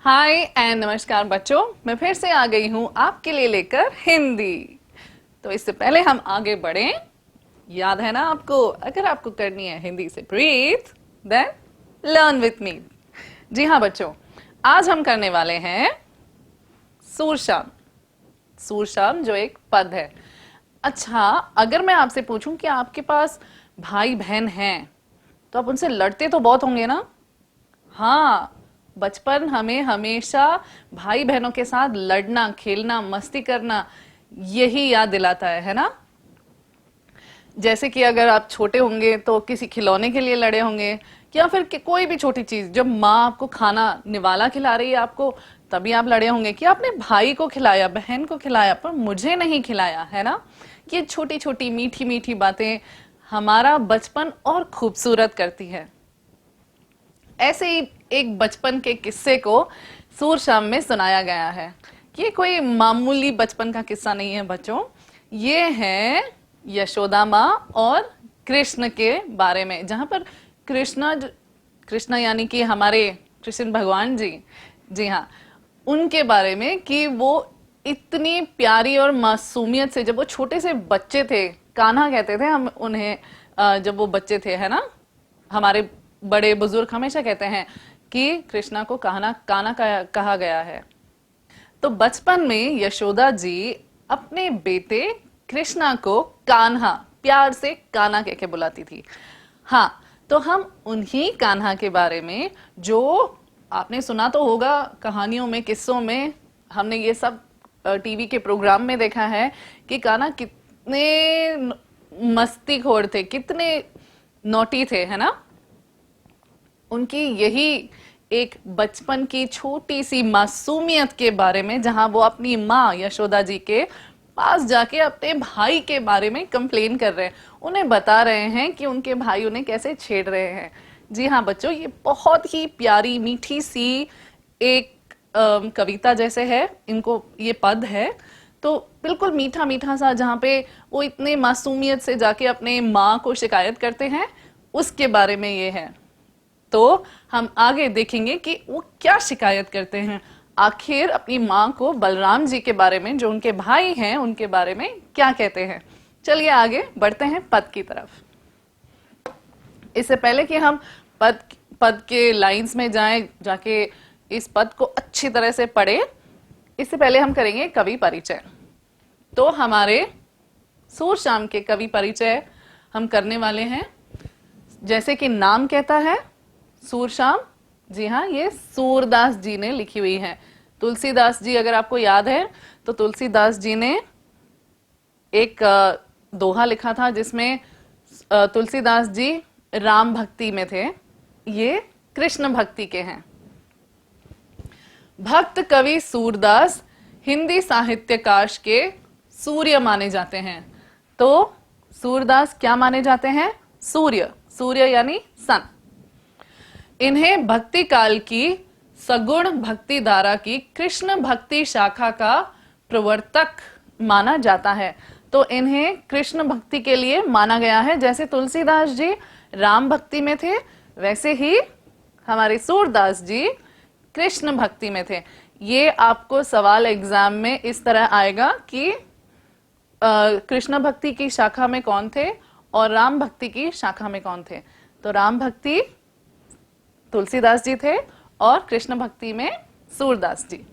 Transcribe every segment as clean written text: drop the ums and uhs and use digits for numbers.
हाय and नमस्कार बच्चों, मैं फिर से आ गई हूं आपके लिए लेकर हिंदी। तो इससे पहले हम आगे बढ़ें, याद है ना आपको, अगर आपको करनी है हिंदी से breathe then learn with me. जी हाँ बच्चों, आज हम करने वाले हैं सूरशाम। सूरशाम जो एक पद है। अच्छा, अगर मैं आपसे पूछूं कि आपके पास भाई बहन हैं तो आप उनसे लड़ते तो बहुत होंगे ना। हाँ, बचपन हमें हमेशा भाई बहनों के साथ लड़ना, खेलना, मस्ती करना यही याद दिलाता है ना। जैसे कि अगर आप छोटे होंगे तो किसी खिलौने के लिए लड़े होंगे, या फिर कोई भी छोटी चीज, जब माँ आपको खाना निवाला खिला रही है आपको, तभी आप लड़े होंगे कि आपने भाई को खिलाया, बहन को खिलाया, पर मुझे नहीं खिलाया, है ना। ये छोटी छोटी मीठी मीठी बातें हमारा बचपन और खूबसूरत करती है। ऐसे ही एक बचपन के किस्से को सूरशाम में सुनाया गया है। ये कोई मामूली बचपन का किस्सा नहीं है बच्चों, ये है यशोदा माँ और कृष्ण के बारे में, जहां पर कृष्ण यानी कि हमारे कृष्ण भगवान जी, जी हाँ, उनके बारे में कि वो इतनी प्यारी और मासूमियत से, जब वो छोटे से बच्चे थे, कान्हा कहते थे हम उन्हें, जब वो बच्चे थे, है ना। हमारे बड़े बुजुर्ग हमेशा कहते हैं कि कृष्णा को कान्हा कान्हा कहा गया है। तो बचपन में यशोदा जी अपने बेटे कृष्णा को कान्हा, प्यार से कान्हा कह के बुलाती थी। हाँ, तो हम उन्हीं कान्हा के बारे में, जो आपने सुना तो होगा कहानियों में, किस्सों में, हमने ये सब टीवी के प्रोग्राम में देखा है कि कान्हा कितने मस्तीखोर थे, कितने नोटी थे, है ना। उनकी यही एक बचपन की छोटी सी मासूमियत के बारे में, जहां वो अपनी माँ यशोदा जी के पास जाके अपने भाई के बारे में कंप्लेन कर रहे हैं, उन्हें बता रहे हैं कि उनके भाई उन्हें कैसे छेड़ रहे हैं। जी हाँ बच्चों, ये बहुत ही प्यारी मीठी सी एक कविता जैसे है, इनको ये पद है, तो बिल्कुल मीठा मीठा सा, जहाँ पे वो इतने मासूमियत से जाके अपने माँ को शिकायत करते हैं, उसके बारे में ये है। तो हम आगे देखेंगे कि वो क्या शिकायत करते हैं, आखिर अपनी माँ को बलराम जी के बारे में, जो उनके भाई हैं, उनके बारे में क्या कहते हैं। चलिए आगे बढ़ते हैं पद की तरफ। इससे पहले कि हम पद पद के लाइंस में जाएं, जाके इस पद को अच्छी तरह से पढ़े, इससे पहले हम करेंगे कवि परिचय। तो हमारे सूरशाम के कवि परिचय हम करने वाले हैं। जैसे कि नाम कहता है सूरशाम, जी हाँ, ये सूरदास जी ने लिखी हुई है। तुलसीदास जी, अगर आपको याद है तो तुलसीदास जी ने एक दोहा लिखा था, जिसमें तुलसीदास जी राम भक्ति में थे, ये कृष्ण भक्ति के हैं। भक्त कवि सूरदास हिंदी साहित्यकाश के सूर्य माने जाते हैं। तो सूरदास क्या माने जाते हैं? सूर्य, सूर्य यानी सन। इन्हें भक्ति काल की सगुण भक्ति धारा की कृष्ण भक्ति शाखा का प्रवर्तक माना जाता है। तो इन्हें कृष्ण भक्ति के लिए माना गया है। जैसे तुलसीदास जी राम भक्ति में थे, वैसे ही हमारे सूरदास जी कृष्ण भक्ति में थे। ये आपको सवाल एग्जाम में इस तरह आएगा कि कृष्ण भक्ति की शाखा में कौन थे और राम भक्ति की शाखा में कौन थे। तो राम भक्ति तुलसीदास जी थे और कृष्ण भक्ति में सूरदास जी।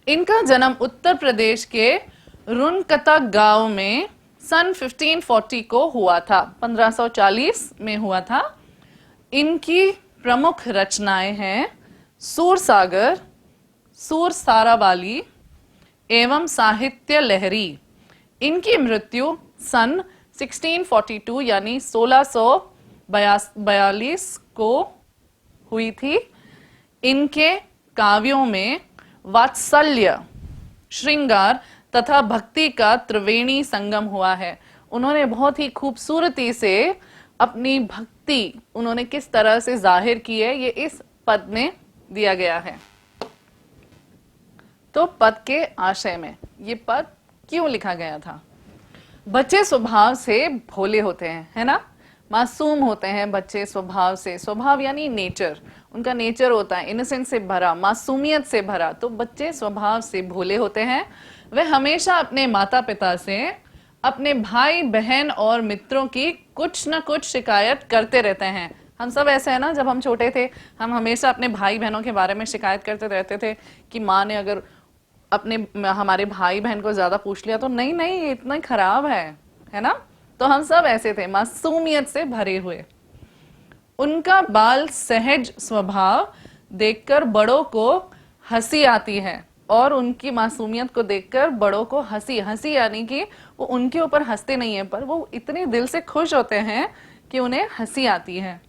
इनका जन्म उत्तर प्रदेश के रुनकता गांव में सन 1540 को हुआ था, 1540 में हुआ था। इनकी प्रमुख रचनाएं हैं सूरसागर, सूरसारावाली एवं साहित्य लहरी। इनकी मृत्यु सन 1642 यानी 1642 को हुई थी। इनके काव्यों में वात्सल्य, श्रृंगार तथा भक्ति का त्रिवेणी संगम हुआ है। उन्होंने बहुत ही खूबसूरती से अपनी भक्ति उन्होंने किस तरह से जाहिर की है, ये इस पद में दिया गया है। तो पद के आशय में ये पद क्यों लिखा गया था? बच्चे स्वभाव से भोले होते हैं, है ना। मासूम होते हैं बच्चे स्वभाव से। स्वभाव यानी नेचर, उनका नेचर होता है इनोसेंस से भरा, मासूमियत से भरा। तो बच्चे स्वभाव से भोले होते हैं। वे हमेशा अपने माता पिता से अपने भाई बहन और मित्रों की कुछ न कुछ शिकायत करते रहते हैं। हम सब ऐसे हैं ना, जब हम छोटे थे हम हमेशा अपने भाई बहनों के बारे में शिकायत करते रहते थे कि माँ ने अगर अपने हमारे भाई बहन को ज्यादा पूछ लिया तो नहीं नहीं ये इतना खराब है ना। तो हम सब ऐसे थे, मासूमियत से भरे हुए। उनका बाल सहज स्वभाव देखकर बड़ों को हंसी आती है, और उनकी मासूमियत को देखकर बड़ों को हंसी, हंसी यानी कि वो उनके ऊपर हंसते नहीं है, पर वो इतने दिल से खुश होते हैं कि उन्हें हंसी आती है,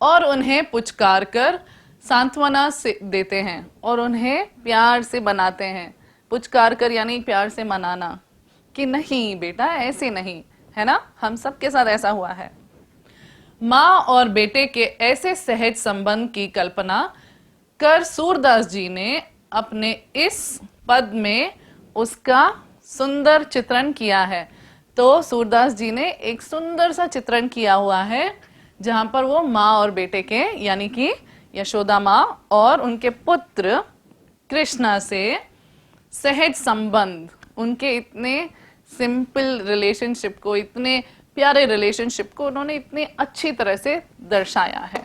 और उन्हें पुचकार कर सांत्वना से देते हैं और उन्हें प्यार से बनाते हैं। पुचकार कर यानी प्यार से मनाना कि नहीं बेटा ऐसे नहीं, है ना। हम सबके साथ ऐसा हुआ है। माँ और बेटे के ऐसे सहज संबंध की कल्पना कर सूरदास जी ने अपने इस पद में उसका सुंदर चित्रण किया है। तो सूरदास जी ने एक सुंदर सा चित्रण किया हुआ है जहां पर वो माँ और बेटे के यानी कि यशोदा माँ और उनके पुत्र कृष्णा से सहज संबंध, उनके इतने सिंपल रिलेशनशिप को, इतने प्यारे रिलेशनशिप को उन्होंने इतनी अच्छी तरह से दर्शाया है।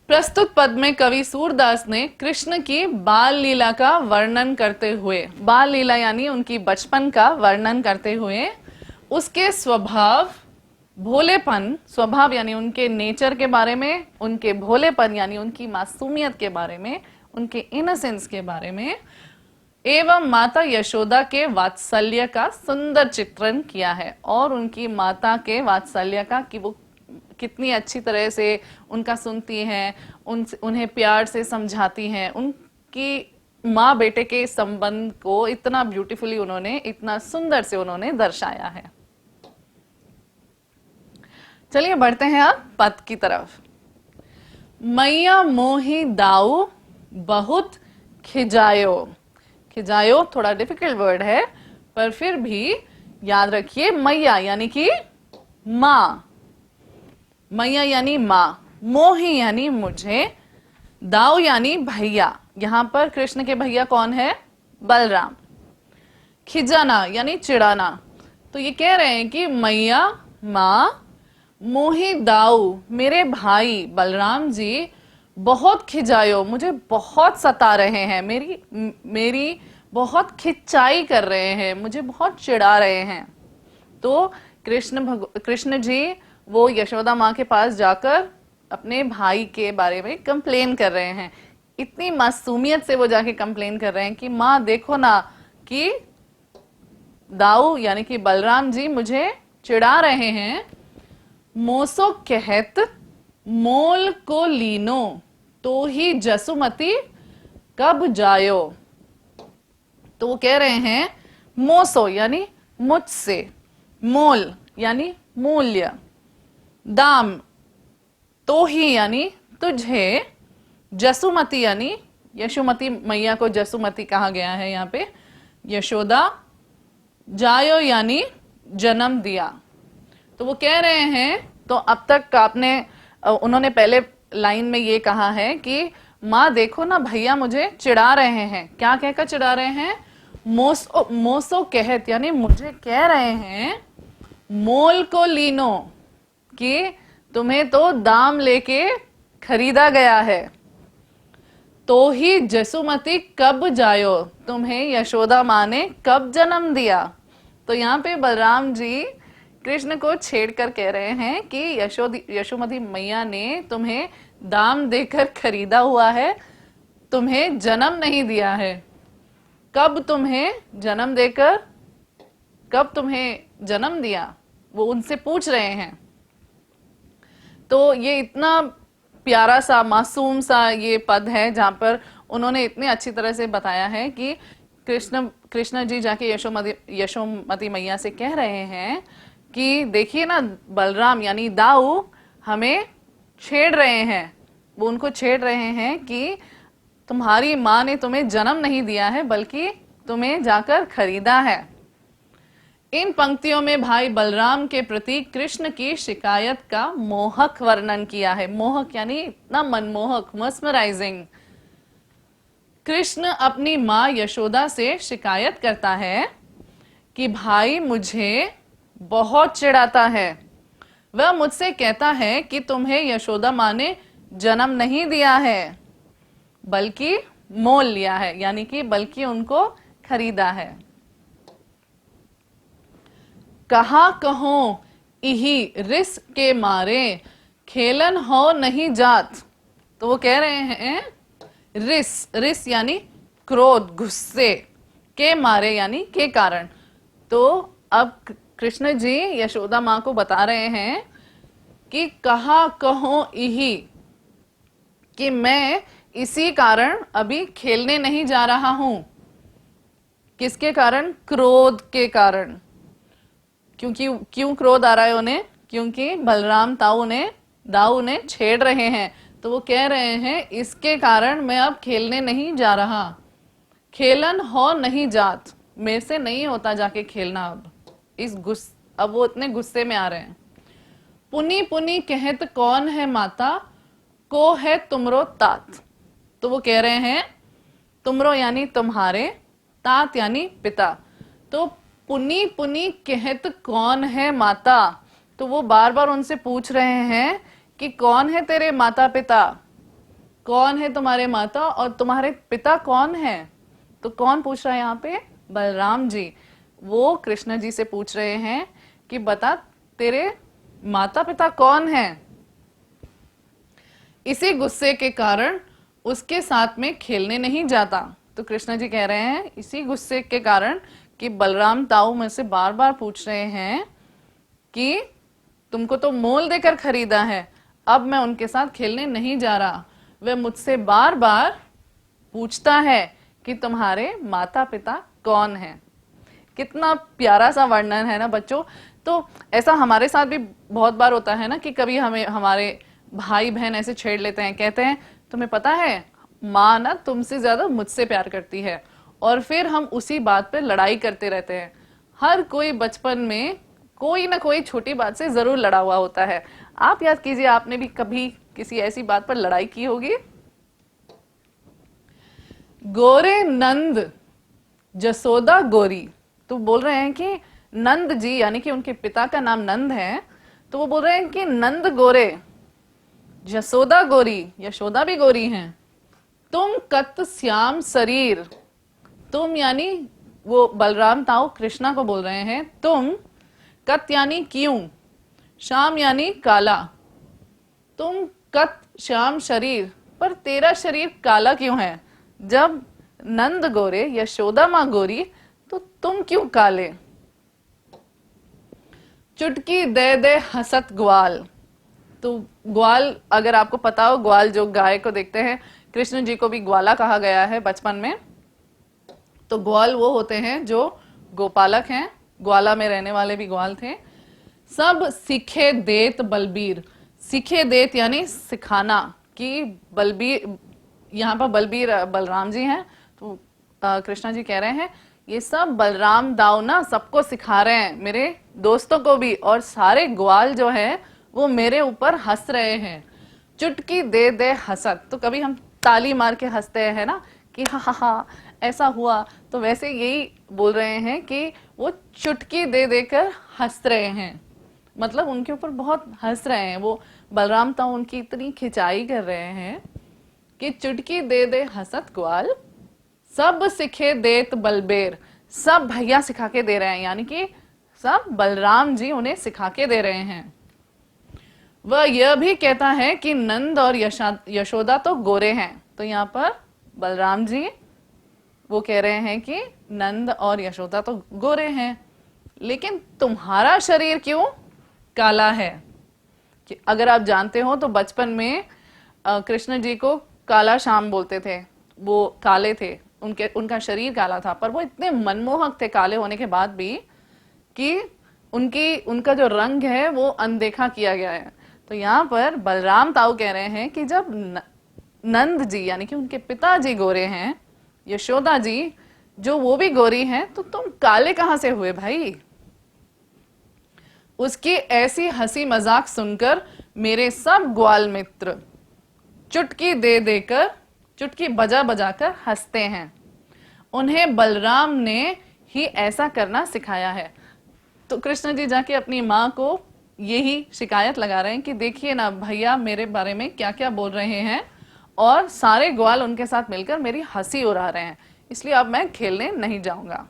प्रस्तुत पद में कवि सूरदास ने कृष्ण की बाल लीला का वर्णन करते हुए, बाल लीला यानी उनकी बचपन का वर्णन करते हुए, उसके स्वभाव, भोलेपन, स्वभाव यानी उनके नेचर के बारे में, उनके भोलेपन यानी उनकी मासूमियत के बारे में, उनके इनोसेंस के बारे में, एवं माता यशोदा के वात्सल्य का सुंदर चित्रण किया है। और उनकी माता के वात्सल्य का कि वो कितनी अच्छी तरह से उनका सुनती हैं, उन्हें प्यार से समझाती हैं, उनकी माँ बेटे के संबंध को इतना ब्यूटीफुली उन्होंने, इतना सुंदर से उन्होंने दर्शाया है। चलिए बढ़ते हैं अब पद की तरफ। मैया मोही दाऊ बहुत खिजायो। खिजायो थोड़ा डिफिकल्ट वर्ड है, पर फिर भी याद रखिए, मैया यानी कि माँ, मैया यानी माँ, मोही यानी मुझे, दाऊ यानी भैया। यहां पर कृष्ण के भैया कौन है? बलराम। खिजाना यानी चिढ़ाना। तो ये कह रहे हैं कि मैया माँ, मोही दाऊ मेरे भाई बलराम जी, बहुत खिजायो मुझे बहुत सता रहे हैं, मेरी बहुत खिंचाई कर रहे हैं, मुझे बहुत चिढ़ा रहे हैं। तो कृष्ण जी वो यशोदा माँ के पास जाकर अपने भाई के बारे में कंप्लेन कर रहे हैं। इतनी मासूमियत से वो जाके कंप्लेन कर रहे हैं कि माँ देखो ना कि दाऊ यानी कि बलराम जी मुझे चिढ़ा रहे हैं। मोसो कहत मोल को लीनो तो ही जसुमती कब जायो। तो वो कह रहे हैं मोसो यानी मुझसे, मोल यानी मूल्य, दाम तो ही यानी तुझे, जसुमती यानी यशोमती मैया को जसुमती कहा गया है यहाँ पे, यशोदा, जायो यानी जन्म दिया। तो वो कह रहे हैं, तो अब तक उन्होंने पहले लाइन में ये कहा है कि माँ देखो ना भैया मुझे चिढ़ा रहे हैं। क्या कहकर चिढ़ा रहे हैं? मोसो कहत यानी मुझे कह रहे हैं, मोल को लीनो कि तुम्हें तो दाम लेके खरीदा गया है, तो ही जसुमती कब जायो, तुम्हें यशोदा माँ ने कब जन्म दिया। तो यहाँ पे बलराम जी कृष्ण को छेड़ कर कह रहे हैं कि यशोमती मैया ने तुम्हें दाम देकर खरीदा हुआ है, तुम्हें जन्म नहीं दिया है। कब तुम्हें जन्म देकर, कब तुम्हें जन्म दिया, वो उनसे पूछ रहे हैं। तो ये इतना प्यारा सा मासूम सा ये पद है जहां पर उन्होंने इतनी अच्छी तरह से बताया है कि कृष्ण जी जाके यशोमती मैया से कह रहे हैं कि देखिए ना बलराम यानी दाऊ हमें छेड़ रहे हैं। वो उनको छेड़ रहे हैं कि तुम्हारी माँ ने तुम्हें जन्म नहीं दिया है बल्कि तुम्हें जाकर खरीदा है। इन पंक्तियों में भाई बलराम के प्रति कृष्ण की शिकायत का मोहक वर्णन किया है। मोहक यानी इतना मनमोहक, मस्मराइजिंग। कृष्ण अपनी माँ यशोदा से शिकायत करता है कि भाई मुझे बहुत चिढ़ाता है। वह मुझसे कहता है कि तुम्हें यशोदा माँ ने जन्म नहीं दिया है बल्कि मोल लिया है, यानी कि बल्कि उनको खरीदा है। कहा कहो इही रिस के मारे खेलन हो नहीं जात। तो वो कह रहे हैं रिस, रिस यानी क्रोध, गुस्से, के मारे यानी के कारण। तो अब कृष्ण जी यशोदा माँ को बता रहे हैं कि कहा कहो इही, कि मैं इसी कारण अभी खेलने नहीं जा रहा हूं। किसके कारण? क्रोध के कारण। क्योंकि क्यों क्रोध आ रहा है उन्हें? क्योंकि बलराम दाऊ ने छेड़ रहे हैं। तो वो कह रहे हैं इसके कारण मैं अब खेलने नहीं जा रहा। खेलन हो नहीं जात, मेरे से नहीं होता जाके खेलना। अब वो इतने गुस्से में आ रहे हैं। पुनी पुनी कहत कौन है माता, को है तुमरो तात। तो वो कह रहे हैं तुमरो यानी तुम्हारे, तात यानी पिता। तो पुनी पुनी कहत कौन है माता, तो वो बार बार उनसे पूछ रहे हैं कि कौन है तेरे माता पिता, कौन है तुम्हारे माता और तुम्हारे पिता कौन है। तो कौन पूछ रहा है यहाँ पे? बलराम जी। वो कृष्ण जी से पूछ रहे हैं कि बता तेरे माता पिता कौन है। इसी गुस्से के कारण उसके साथ में खेलने नहीं जाता। तो कृष्ण जी कह रहे हैं इसी गुस्से के कारण कि बलराम ताऊ में से बार बार पूछ रहे हैं कि तुमको तो मोल देकर खरीदा है, अब मैं उनके साथ खेलने नहीं जा रहा। वह मुझसे बार बार पूछता है कि तुम्हारे माता पिता कौन है। कितना प्यारा सा वर्णन है ना बच्चों। तो ऐसा हमारे साथ भी बहुत बार होता है ना कि कभी हमें हमारे भाई बहन ऐसे छेड़ लेते हैं, कहते हैं तुम्हें पता है माँ ना तुमसे ज्यादा मुझसे प्यार करती है, और फिर हम उसी बात पे लड़ाई करते रहते हैं। हर कोई बचपन में कोई ना कोई छोटी बात से जरूर लड़ा हुआ होता है। आप याद कीजिए, आपने भी कभी किसी ऐसी बात पर लड़ाई की होगी। गोरे नंद जसोदा गोरी। तो बोल रहे हैं कि नंद जी यानी कि उनके पिता का नाम नंद है, तो वो बोल रहे हैं कि नंद गोरे, जसोदा गोरी, यशोदा भी गोरी हैं। तुम कत श्याम शरीर, तुम यानी वो बलराम ताऊ कृष्णा को बोल रहे हैं। तुम, कत यानी क्यों, श्याम यानी काला। तुम कत श्याम शरीर, पर तेरा शरीर काला क्यों है? जब नंद गोरे, यशोदा माँ गोरी, तो तुम क्यों काले? चुटकी दे दे हसत ग्वाल। तो ग्वाल, अगर आपको पता हो, ग्वाल जो गाय को देखते हैं, कृष्ण जी को भी ग्वाला कहा गया है बचपन में। तो ग्वाल वो होते हैं जो गोपालक हैं, ग्वाला में रहने वाले भी ग्वाल थे। सब सीखे देत बलबीर, सीखे देत यानी सिखाना, कि बलबीर, यहाँ पर बलबीर बलराम जी हैं। तो कृष्णा जी कह रहे हैं ये सब बलराम दाऊ ना सबको सिखा रहे हैं, मेरे दोस्तों को भी, और सारे ग्वाल जो है वो मेरे ऊपर हंस रहे हैं। चुटकी दे दे हंसत, तो कभी हम ताली मार के हंसते हैं ना कि हा हा हा ऐसा हुआ, तो वैसे यही बोल रहे हैं कि वो चुटकी दे देकर हंस रहे हैं, मतलब उनके ऊपर बहुत हंस रहे हैं। वो बलराम ताऊ उनकी इतनी खिंचाई कर रहे हैं कि चुटकी दे दे हंसत ग्वाल, सब सिखे देत बलबेर, सब भैया सिखा के दे रहे हैं, यानी कि सब बलराम जी उन्हें सिखा के दे रहे हैं। वह यह भी कहता है कि नंद और यशोदा तो गोरे हैं। तो यहाँ पर बलराम जी वो कह रहे हैं कि नंद और यशोदा तो गोरे हैं, लेकिन तुम्हारा शरीर क्यों काला है? कि अगर आप जानते हो तो बचपन में कृष्ण जी को काला श्याम बोलते थे, वो काले थे, उनका शरीर काला था, पर वो इतने मनमोहक थे काले होने के बाद भी कि उनका जो रंग है वो अनदेखा किया गया है। तो यहाँ पर बलराम ताऊ कह रहे हैं कि जब नंद जी यानी कि उनके पिताजी गोरे हैं, यशोदा जी जो वो भी गोरी हैं, तो तुम काले कहाँ से हुए भाई? उसकी ऐसी हंसी मजाक सुनकर मेरे सब ग्वाल मित्र चुटकी दे देकर, चुटकी बजा बजा कर हंसते हैं। उन्हें बलराम ने ही ऐसा करना सिखाया है। तो कृष्ण जी जाके अपनी माँ को यही शिकायत लगा रहे हैं कि देखिए ना भैया मेरे बारे में क्या क्या बोल रहे हैं, और सारे ग्वाल उनके साथ मिलकर मेरी हंसी उड़ा रहे हैं, इसलिए अब मैं खेलने नहीं जाऊंगा।